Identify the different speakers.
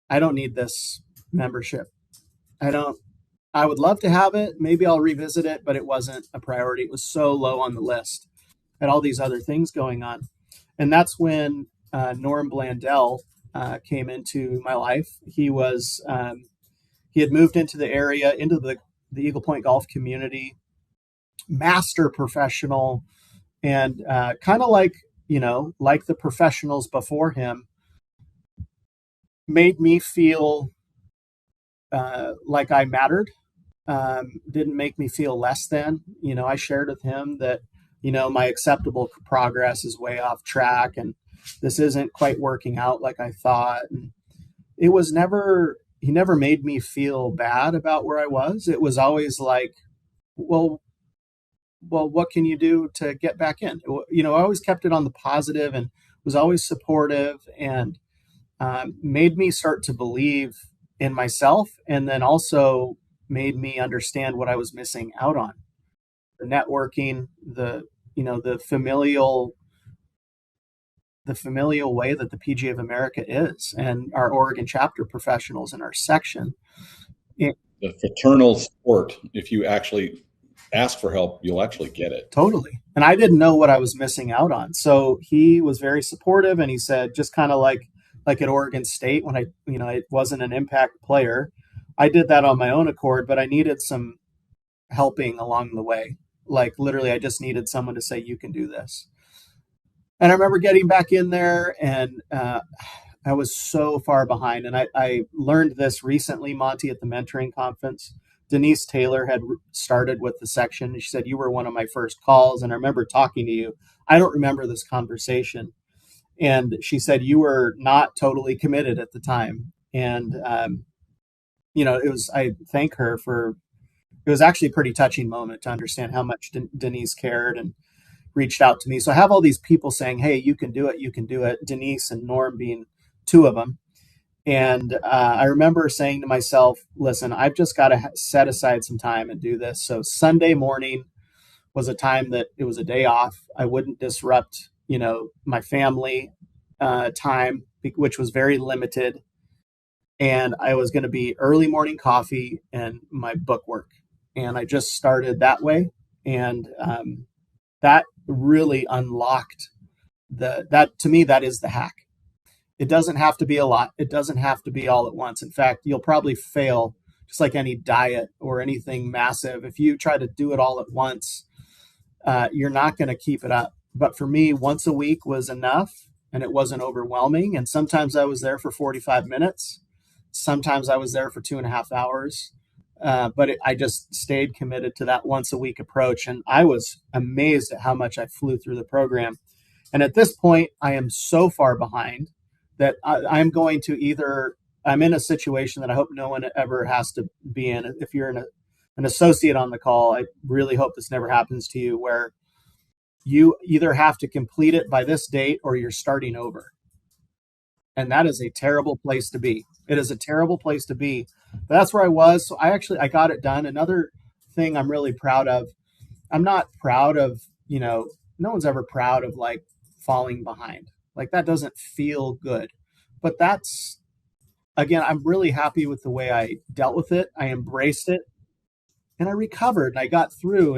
Speaker 1: I don't need this membership. I would love to have it. Maybe I'll revisit it, but it wasn't a priority. It was so low on the list. I had all these other things going on. And that's when Norm Blandell came into my life. He had moved into the area, into the Eagle Point golf community, master professional, and kind of like the professionals before him, made me feel like I mattered. Didn't make me feel less than. I shared with him that my acceptable progress is way off track, and this isn't quite working out like I thought. And it was he never made me feel bad about where I was. It was always like, well, what can you do to get back in? I always kept it on the positive and was always supportive, and made me start to believe in myself, and then also made me understand what I was missing out on. The networking, the familial way that the PGA of America is, and our Oregon chapter professionals in our section.
Speaker 2: The fraternal support. If you actually ask for help, you'll actually get it.
Speaker 1: Totally. And I didn't know what I was missing out on. So he was very supportive, and he said, just kind of like at Oregon State, when I wasn't an impact player, I did that on my own accord, but I needed some helping along the way. Like literally, I just needed someone to say, you can do this. And I remember getting back in there, and I was so far behind. And I learned this recently, Monty, at the mentoring conference. Denise Taylor had started with the section. She said, you were one of my first calls. And I remember talking to you. I don't remember this conversation. And she said, you were not totally committed at the time. And, I thank her for, it was actually a pretty touching moment to understand how much Denise cared and reached out to me. So I have all these people saying, hey, you can do it. You can do it. Denise and Norm being two of them. And I remember saying to myself, listen, I've just got to set aside some time and do this. So Sunday morning was a time that it was a day off. I wouldn't disrupt, my family time, which was very limited. And I was going to be early morning coffee and my bookwork. And I just started that way. And that really unlocked that to me, that is the hack. It doesn't have to be a lot. It doesn't have to be all at once. In fact, you'll probably fail, just like any diet or anything massive. If you try to do it all at once, you're not going to keep it up. But for me, once a week was enough, and it wasn't overwhelming. And sometimes I was there for 45 minutes. Sometimes I was there for 2.5 hours. But I just stayed committed to that once a week approach. And I was amazed at how much I flew through the program. And at this point, I am so far behind that I'm going to I'm in a situation that I hope no one ever has to be in. If you're an associate on the call, I really hope this never happens to you, where you either have to complete it by this date or you're starting over. And that is a terrible place to be. It is a terrible place to be. But that's where I was. So I got it done. Another thing I'm really proud of, I'm not proud of, no one's ever proud of like falling behind. Like that doesn't feel good. But that's, again, I'm really happy with the way I dealt with it. I embraced it and I recovered and I got through.